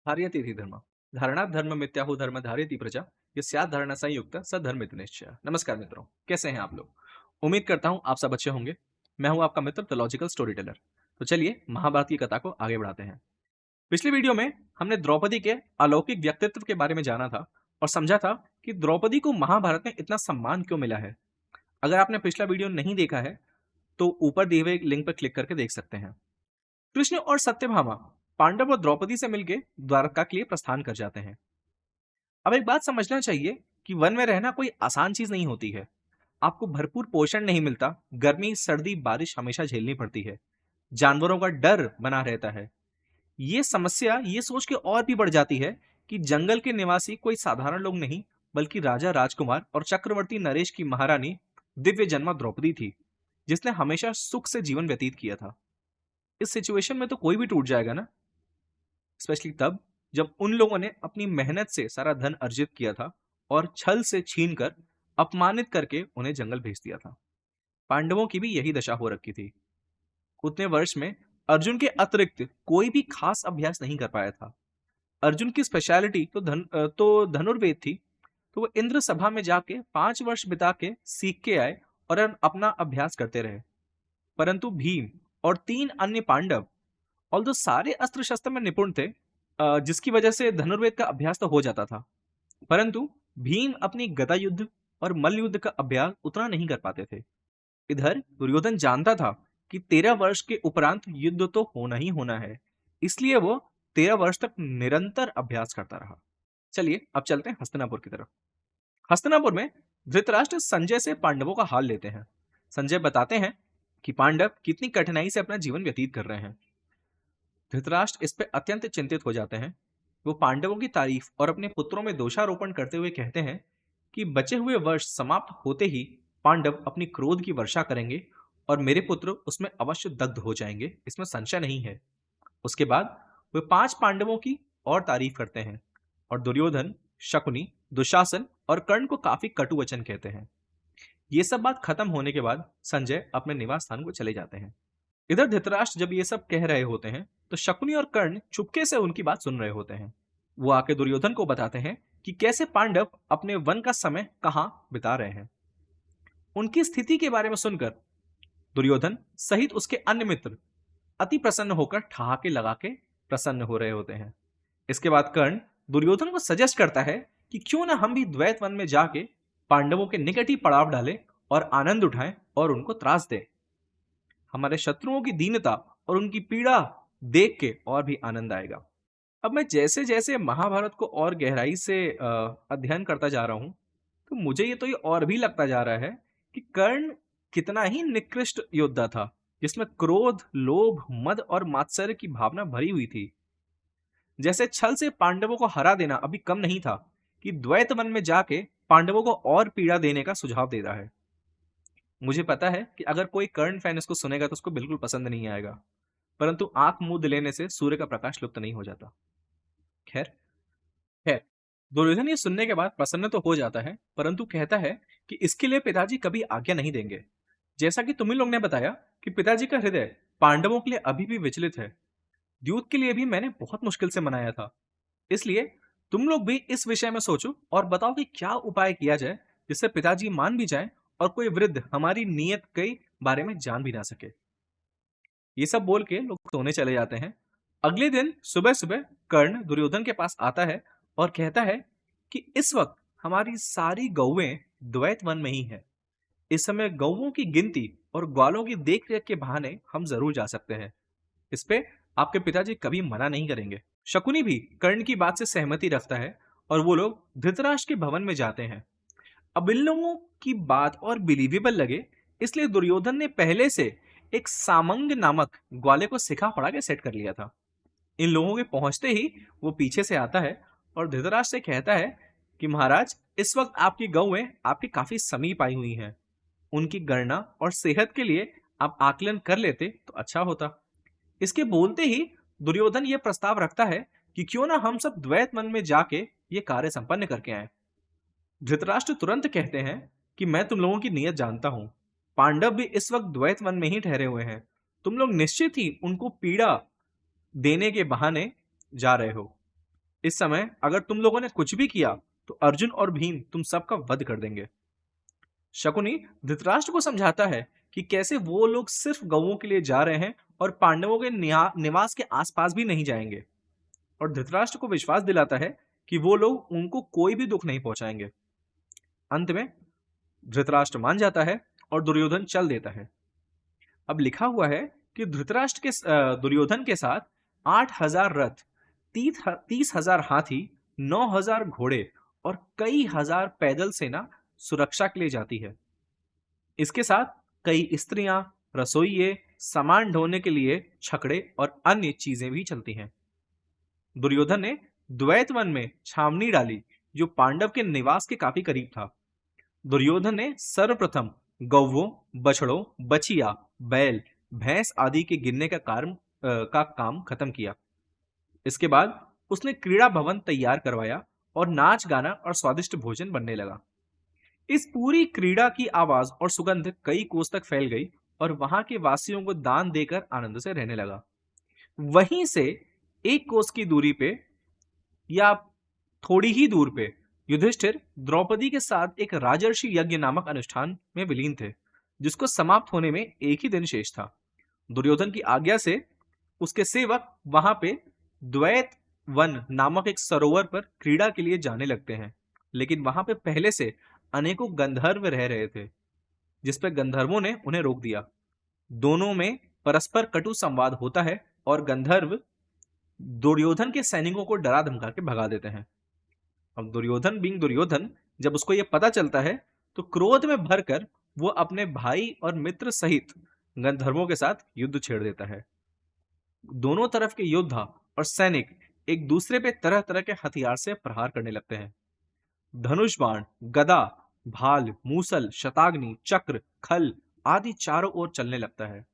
धारयति इति धर्म धारणात् धर्म मिथ्याहु धर्म धारयति प्रजा ये स्यात् धारणा संयुक्त स धर्म इति निश्चय। नमस्कार मित्रों, कैसे हैं आप लोग। उम्मीद करता हूं आप सब अच्छे होंगे। मैं हूं आपका मित्र द लॉजिकल स्टोरी टेलर। तो चलिए महाभारत की कथा को आगे बढ़ाते हैं। पिछली वीडियो में हमने द्रौपदी के अलौकिक व्यक्तित्व के बारे में जाना था और समझा था कि द्रौपदी को महाभारत में इतना सम्मान क्यों मिला है। अगर आपने पिछला वीडियो नहीं देखा है तो ऊपर दिए हुए लिंक पर क्लिक करके देख सकते हैं। कृष्ण और सत्यभामा पांडव और द्रौपदी से मिलकर द्वारका के लिए प्रस्थान कर जाते हैं। अब एक बात समझना चाहिए कि वन में रहना कोई आसान चीज नहीं होती है। आपको भरपूर पोषण नहीं मिलता, गर्मी सर्दी बारिश हमेशा झेलनी पड़ती है, जानवरों का डर बना रहता है। ये समस्या ये सोच के और भी बढ़ जाती है कि जंगल के निवासी कोई साधारण लोग नहीं बल्कि राजा राजकुमार और चक्रवर्ती नरेश की महारानी दिव्य जन्मा द्रौपदी थी, जिसने हमेशा सुख से जीवन व्यतीत किया था। इस सिचुएशन में तो कोई भी टूट जाएगा ना, स्पेशली तब जब उन लोगों ने अपनी मेहनत से सारा धन अर्जित किया था और छल से छीन कर अपमानित करके उन्हें जंगल भेज दिया था। पांडवों की भी यही दशा हो रखी थी। उतने वर्ष में अर्जुन के अतिरिक्त कोई भी खास अभ्यास नहीं कर पाया था। अर्जुन की स्पेशलिटी तो धनुर्वेद थी। तो वो इंद्र सभा में जाके 5 वर्ष बिता के सीख के आए और अपना अभ्यास करते रहे। परंतु भीम और 3 अन्य पांडव ऑल्दो सारे अस्त्र शस्त्र में निपुण थे, जिसकी वजह से धनुर्वेद का अभ्यास तो हो जाता था, परंतु भीम अपनी गदा युद्ध और मल्ल युद्ध का अभ्यास उतना नहीं कर पाते थे। इधर दुर्योधन जानता था कि 13 वर्ष के उपरांत युद्ध तो होना ही होना है, इसलिए वो 13 वर्ष तक निरंतर अभ्यास करता रहा। चलिए अब चलते हैं हस्तिनापुर की तरफ। हस्तिनापुर में धृतराष्ट्र संजय से पांडवों का हाल लेते हैं। संजय बताते हैं कि पांडव कितनी कठिनाई से अपना जीवन व्यतीत कर रहे हैं। धृतराष्ट्र इस पर अत्यंत चिंतित हो जाते हैं। वो पांडवों की तारीफ और अपने पुत्रों में दोषारोपण करते हुए कहते हैं कि बचे हुए वर्ष समाप्त होते ही पांडव अपनी क्रोध की वर्षा करेंगे और मेरे पुत्र उसमें अवश्य दग्ध हो जाएंगे, इसमें संशय नहीं है। उसके बाद वे 5 पांडवों की और तारीफ करते हैं और दुर्योधन, शकुनी, दुशासन और कर्ण को काफी कटु वचन कहते हैं। ये सब बात खत्म होने के बाद संजय अपने निवास स्थान को चले जाते हैं। इधर धृतराष्ट्र जब ये सब कह रहे होते हैं तो शकुनी और कर्ण चुपके से उनकी बात सुन रहे होते हैं। वो आके दुर्योधन को बताते हैं कि कैसे पांडव अपने वन का समय कहां बिता रहे हैं। उनकी स्थिति के बारे में सुनकर दुर्योधन सहित उसके अन्य मित्र अति प्रसन्न होकर ठहाके लगा के प्रसन्न हो रहे होते हैं। इसके बाद कर्ण दुर्योधन को सजेस्ट करता है कि क्यों ना हम भी द्वैत वन में जाके पांडवों के निकट ही पड़ाव डालें और आनंद उठाएं और उनको त्रास दें। हमारे शत्रुओं की दीनता और उनकी पीड़ा देख के और भी आनंद आएगा। अब मैं जैसे जैसे महाभारत को और गहराई से अध्ययन करता जा रहा हूं तो मुझे ये और भी लगता जा रहा है कि कर्ण कितना ही निकृष्ट योद्धा था, जिसमें क्रोध, लोभ, मद और मात्सर्य की भावना भरी हुई थी। जैसे छल से पांडवों को हरा देना अभी कम नहीं था कि द्वैत वन में जाके पांडवों को और पीड़ा देने का सुझाव दे रहा है। मुझे पता है कि अगर कोई कर्ण फैन इसको सुनेगा तो उसको बिल्कुल पसंद नहीं आएगा, परंतु आंख मूंद लेने से सूर्य का प्रकाश लुप्त नहीं हो जाता। खैर खैर दुर्योधन ये सुनने के बाद प्रसन्न तो हो जाता है, परंतु कहता है कि इसके लिए पिताजी कभी आज्ञा नहीं देंगे। जैसा कि तुम ही लोग ने बताया कि पिताजी का हृदय पांडवों के लिए अभी भी विचलित है। द्यूत के लिए भी मैंने बहुत मुश्किल से मनाया था, इसलिए तुम लोग भी इस विषय में सोचो और बताओ कि क्या उपाय किया जाए जिससे पिताजी मान भी जाए और कोई वृद्ध हमारी नीयत के बारे में जान भी ना सके। ये सब बोल के लोग सोने चले जाते हैं। अगले दिन सुबह सुबह कर्ण दुर्योधन के पास आता है और कहता है कि इस वक्त हमारी सारी गौएं द्वैत वन में ही है। इस समय गौओं की गिनती और ग्वालों की देख रेख के बहाने हम जरूर जा सकते हैं। इस पे आपके पिताजी कभी मना नहीं करेंगे। शकुनी भी कर्ण की बात से सहमति रखता है और वो लोग धृतराष्ट्र के भवन में जाते हैं। अब इन लोगों की बात और बिलीवेबल लगे, इसलिए दुर्योधन ने पहले से एक सामंग नामक ग्वाले को सिखा पड़ा के सेट कर लिया था। इन लोगों के पहुंचते ही वो पीछे से आता है और धृतराष्ट्र से कहता है कि महाराज, इस वक्त आपकी गौएं आपके काफी समीप आई हुई हैं। उनकी गणना और सेहत के लिए आप आकलन कर लेते तो अच्छा होता। इसके बोलते ही दुर्योधन यह प्रस्ताव रखता है कि क्यों ना हम सब द्वैत मन में जाके ये कार्य संपन्न करके आए। धृतराष्ट्र तुरंत कहते हैं कि मैं तुम लोगों की नीयत जानता हूं। पांडव भी इस वक्त द्वैत वन में ही ठहरे हुए हैं। तुम लोग निश्चित ही उनको पीड़ा देने के बहाने जा रहे हो। इस समय अगर तुम लोगों ने कुछ भी किया तो अर्जुन और भीम तुम सबका वध कर देंगे। शकुनी धृतराष्ट्र को समझाता है कि कैसे वो लोग सिर्फ गौओं के लिए जा रहे हैं और पांडवों के निवास के आसपास भी नहीं जाएंगे, और धृतराष्ट्र को विश्वास दिलाता है कि वो लोग उनको कोई भी दुख नहीं पहुंचाएंगे। अंत में धृतराष्ट्र मान जाता है और दुर्योधन चल देता है। अब लिखा हुआ है कि दुर्योधन के साथ 8,000 रथ, 30,000 हाथी, 9,000 घोड़े और कई हजार पैदल सेना सुरक्षा के लिए जाती है। इसके साथ कई स्त्रियां, रसोइये, सामान ढोने के लिए छकड़े और अन्य चीजें भी चलती हैं। दुर्योधन ने द्वैत वन में छावनी डाली, जो पांडव के निवास के काफी करीब था। दुर्योधन ने सर्वप्रथम गौवों, बछड़ों, बछिया, बैल, भैंस आदि के गिनने का काम खत्म किया। इसके बाद उसने क्रीड़ा भवन तैयार करवाया और नाच गाना और स्वादिष्ट भोजन बनने लगा। इस पूरी क्रीड़ा की आवाज और सुगंध कई कोस तक फैल गई और वहां के वासियों को दान देकर आनंद से रहने लगा। वहीं से एक कोस की दूरी पे या थोड़ी ही दूर पे युधिष्ठिर द्रौपदी के साथ एक राजर्षि यज्ञ नामक अनुष्ठान में विलीन थे, जिसको समाप्त होने में एक ही दिन शेष था। दुर्योधन की आज्ञा से उसके सेवक वहां पे द्वैत वन नामक एक सरोवर पर क्रीड़ा के लिए जाने लगते हैं, लेकिन वहां पे पहले से अनेकों गंधर्व रह रहे थे, जिस पर गंधर्वों ने उन्हें रोक दिया। दोनों में परस्पर कटु संवाद होता है और गंधर्व दुर्योधन के सैनिकों को डरा धमका के भगा देते हैं। अब दुर्योधन बीइंग दुर्योधन, जब उसको यह पता चलता है तो क्रोध में भरकर वो अपने भाई और मित्र सहित गंधर्वों के साथ युद्ध छेड़ देता है। दोनों तरफ के योद्धा और सैनिक एक दूसरे पे तरह तरह के हथियार से प्रहार करने लगते हैं। धनुष बाण, गदा, भाल, मूसल, शताग्नि, चक्र, खल आदि चारों ओर चलने लगता है।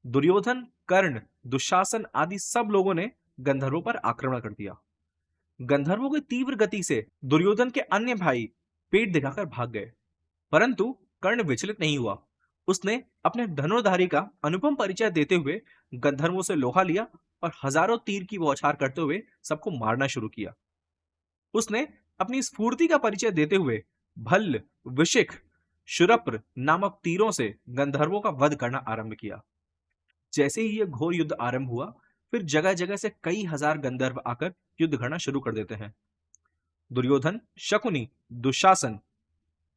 दुर्योधन, कर्ण, दुशासन आदि सब लोगों ने गंधर्वों पर आक्रमण कर दिया। गंधर्वों की तीव्र गति से दुर्योधन के अन्य भाई पेट दिखाकर भाग गए, परंतु कर्ण विचलित नहीं हुआ। उसने अपने धनुर्धारी का अनुपम परिचय देते हुए गंधर्वों से लोहा लिया और हजारों तीर की बौछार करते हुए सबको मारना शुरू किया। उसने अपनी स्फूर्ति का परिचय देते हुए भल्ल, विशिख, शुरप्र नामक तीरों से गंधर्वों का वध करना आरंभ किया। जैसे ही यह घोर युद्ध आरंभ हुआ, फिर जगह जगह से कई हजार गंधर्व आकर युद्ध करना शुरू कर देते हैं। दुर्योधन, शकुनी, दुशासन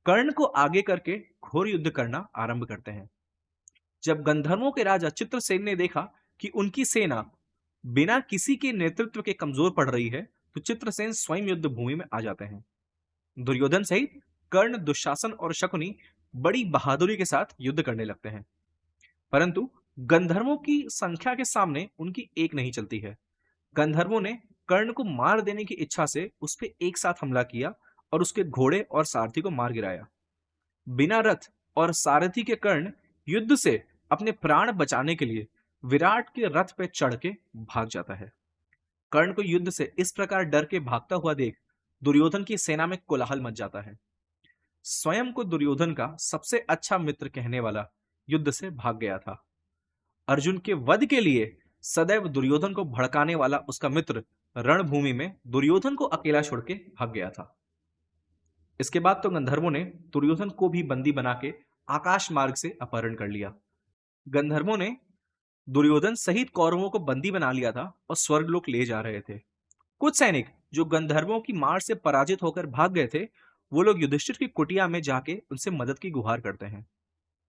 कर्ण को आगे करके घोर युद्ध करना आरंभ करते हैं। जब गंधर्वों के राजा चित्रसेन ने देखा कि उनकी सेना बिना किसी के नेतृत्व के कमजोर पड़ रही है, तो चित्रसेन स्वयं युद्ध भूमि में आ जाते हैं। दुर्योधन सहित कर्ण, दुशासन और शकुनी बड़ी बहादुरी के साथ युद्ध करने लगते हैं, परंतु गंधर्वों की संख्या के सामने उनकी एक नहीं चलती है। गंधर्वों ने कर्ण को मार देने की इच्छा से उस पर एक साथ हमला किया और उसके घोड़े और सारथी को मार गिराया। बिना रथ और सारथी के कर्ण युद्ध से अपने प्राण बचाने के लिए विराट के रथ पे चढ़ के भाग जाता है। कर्ण को युद्ध से इस प्रकार डर के भागता हुआ देख दुर्योधन की सेना में कोलाहल मच जाता है। स्वयं को दुर्योधन का सबसे अच्छा मित्र कहने वाला युद्ध से भाग गया था। अर्जुन के वध के लिए सदैव दुर्योधन को भड़काने वाला उसका मित्र रणभूमि में दुर्योधन को अकेला छोड़ के भाग गया था। इसके बाद तो गंधर्वों ने दुर्योधन को भी बंदी बना के आकाश मार्ग से अपहरण कर लिया। गंधर्वों ने दुर्योधन सहित कौरवों को बंदी बना लिया था और स्वर्गलोक ले जा रहे थे। कुछ सैनिक जो गंधर्वों की मार से पराजित होकर भाग गए थे, वो लोग युधिष्ठिर की कुटिया में जाके उनसे मदद की गुहार करते हैं।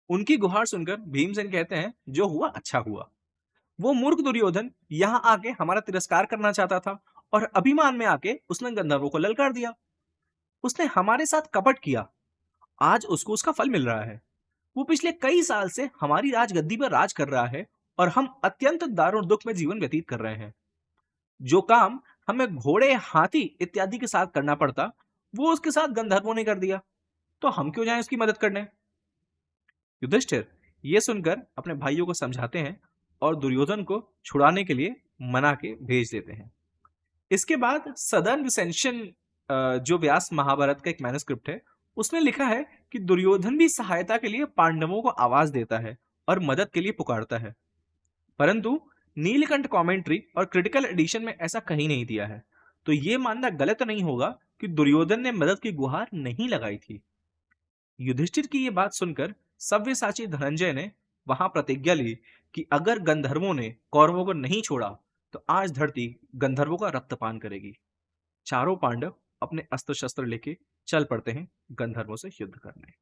उनकी गुहार सुनकर भीमसेन कहते हैं, जो हुआ अच्छा हुआ। वो मूर्ख दुर्योधन यहाँ आके हमारा तिरस्कार करना चाहता था और अभिमान में आके उसने गंधर्वों को ललकार दिया। उसने हमारे साथ कपट किया, आज उसको उसका फल मिल रहा है। वो पिछले कई साल से हमारी राजगद्दी पर राज कर रहा है और हम अत्यंत दारुण दुख में जीवन व्यतीत कर रहे हैं। जो काम हमें घोड़े, हाथी इत्यादि के साथ करना पड़ता, वो उसके साथ गंधर्वों ने कर दिया, तो हम क्यों जाएं उसकी मदद करने। युधिष्ठिर ये सुनकर अपने भाइयों को समझाते हैं और दुर्योधन को छुड़ाने के लिए मना के भेज देते हैं। इसके बाद सदर्न रिसेंशन, जो व्यास महाभारत का एक मैन्युस्क्रिप्ट है, उसने लिखा है कि दुर्योधन भी सहायता के लिए पांडवों को आवाज देता है और मदद के लिए पुकारता है, परंतु नीलकंठ कमेंट्री और क्रिटिकल एडिशन में ऐसा कहीं नहीं दिया है। तो ये मानना गलत नहीं होगा कि दुर्योधन ने मदद की गुहार नहीं लगाई थी। युधिष्ठिर की ये बात सुनकर सव्यसाची धनंजय ने वहां प्रतिज्ञा ली कि अगर गंधर्वों ने कौरवों को नहीं छोड़ा तो आज धरती गंधर्वों का रक्तपान करेगी। चारों पांडव अपने अस्त्र शस्त्र लेके चल पड़ते हैं गंधर्वों से युद्ध करने।